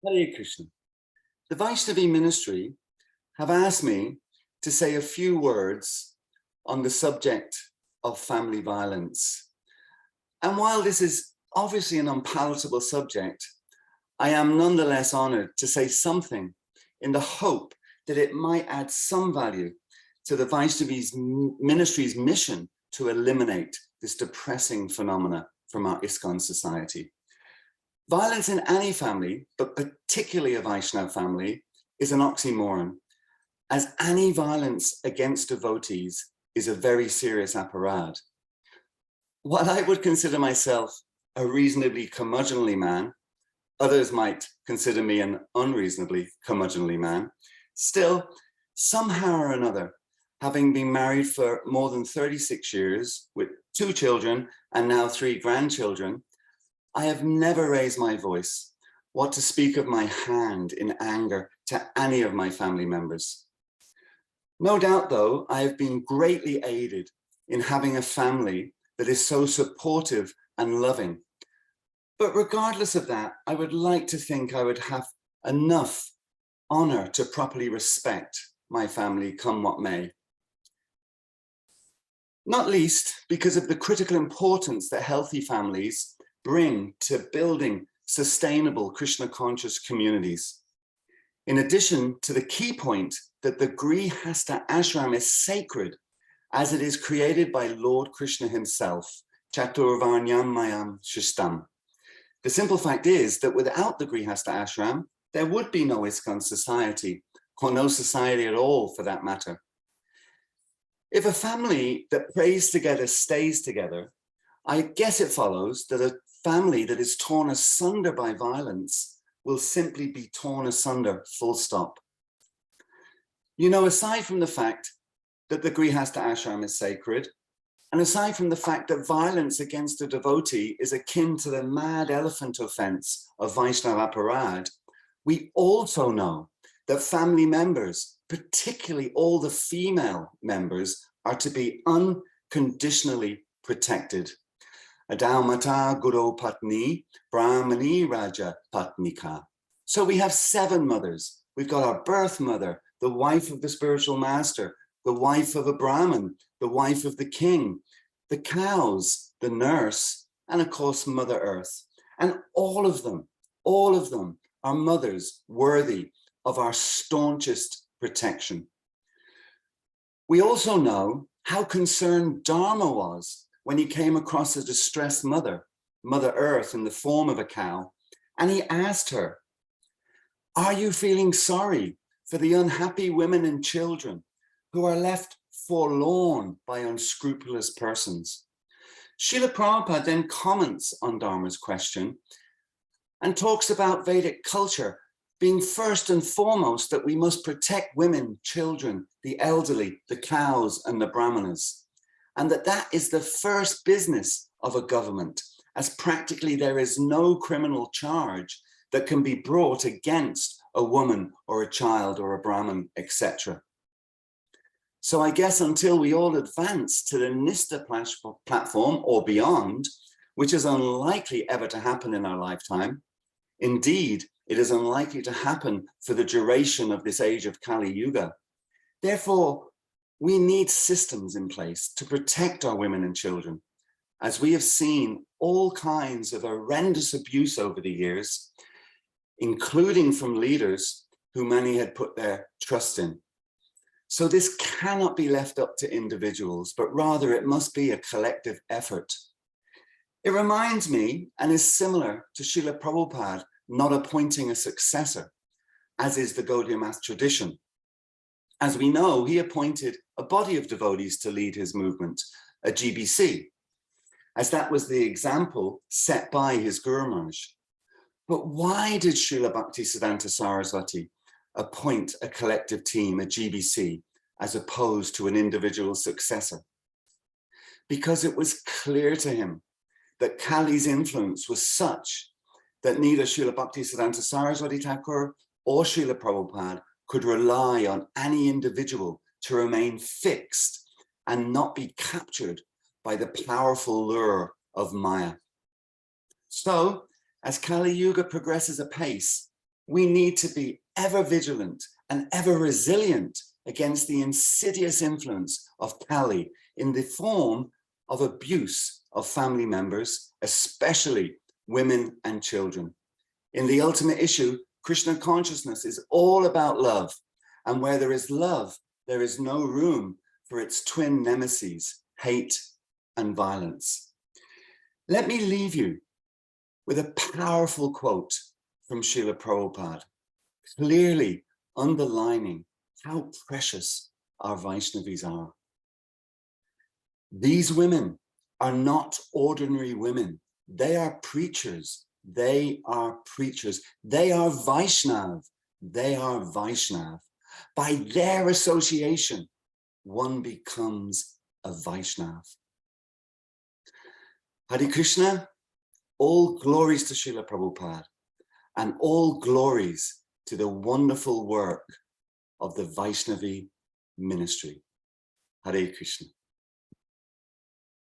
Hare Krishna. The Vaisnavi ministry have asked me to say a few words on the subject of family violence. And while this is obviously an unpalatable subject, I am nonetheless honored to say something in the hope that it might add some value to the Vaishnavi's ministry's mission to eliminate this depressing phenomena from our ISKCON society. Violence in any family, but particularly a Vaishnava family, is an oxymoron, as any violence against devotees is a very serious aparad. While I would consider myself a reasonably curmudgeonly man, others might consider me an unreasonably curmudgeonly man, still, somehow or another, having been married for more than 36 years with 2 children and now 3 grandchildren, I have never raised my voice, what to speak of my hand in anger to any of my family members. No doubt, though, I have been greatly aided in having a family that is so supportive and loving. But regardless of that, I would like to think I would have enough honor to properly respect my family, come what may. Not least because of the critical importance that healthy families bring to building sustainable Krishna-conscious communities. In addition to the key point that the Grihastha ashram is sacred as it is created by Lord Krishna himself, Chaturvarnyam Mayam Shishtam. The simple fact is that without the Grihastha ashram, there would be no ISKCON society, or no society at all for that matter. If a family that prays together stays together, I guess it follows that a family that is torn asunder by violence will simply be torn asunder, full stop. You know, aside from the fact that the Grihastha ashram is sacred, and aside from the fact that violence against a devotee is akin to the mad elephant offense of Vaishnava aparad, we also know that family members, particularly all the female members, are to be unconditionally protected. Adau mata guru patni, brahmani raja patnika. So we have 7 mothers. We've got our birth mother, the wife of the spiritual master, the wife of a Brahmin, the wife of the king, the cows, the nurse, and of course, Mother Earth. And all of them are mothers worthy of our staunchest protection. We also know how concerned Dharma was when he came across a distressed mother, Mother Earth in the form of a cow, and he asked her, "Are you feeling sorry for the unhappy women and children who are left forlorn by unscrupulous persons?" Srila Prabhupada then comments on Dharma's question and talks about Vedic culture being first and foremost that we must protect women, children, the elderly, the cows, and the brahmanas, and that is the first business of a government, as practically there is no criminal charge that can be brought against a woman or a child or a Brahmin, etc. So I guess until we all advance to the Nista platform or beyond, which is unlikely ever to happen in our lifetime, indeed, it is unlikely to happen for the duration of this age of Kali Yuga. Therefore, we need systems in place to protect our women and children, as we have seen all kinds of horrendous abuse over the years, including from leaders who many had put their trust in. So this cannot be left up to individuals, but rather it must be a collective effort. It reminds me, and is similar to Srila Prabhupada not appointing a successor, as is the Gaudiya Math tradition. As we know, he appointed a body of devotees to lead his movement, a GBC, as that was the example set by his Guru Maharaj. But why did Srila Bhaktisiddhanta Saraswati appoint a collective team, a GBC, as opposed to an individual successor? Because it was clear to him that Kali's influence was such that neither Srila Bhaktisiddhanta Saraswati Thakur or Srila Prabhupada could rely on any individual to remain fixed and not be captured by the powerful lure of Maya. So, as Kali Yuga progresses apace, we need to be ever vigilant and ever resilient against the insidious influence of Kali in the form of abuse of family members, especially women and children. In the ultimate issue, Krishna consciousness is all about love. And where there is love, there is no room for its twin nemesis, hate and violence. Let me leave you with a powerful quote from Srila Prabhupada, clearly underlining how precious our Vaishnavis are. These women are not ordinary women. They are preachers. They are preachers. They are Vaishnav. They are Vaishnav. By their association, one becomes a Vaishnav. Hare Krishna, all glories to Srila Prabhupada, and all glories to the wonderful work of the Vaishnavi ministry. Hare Krishna.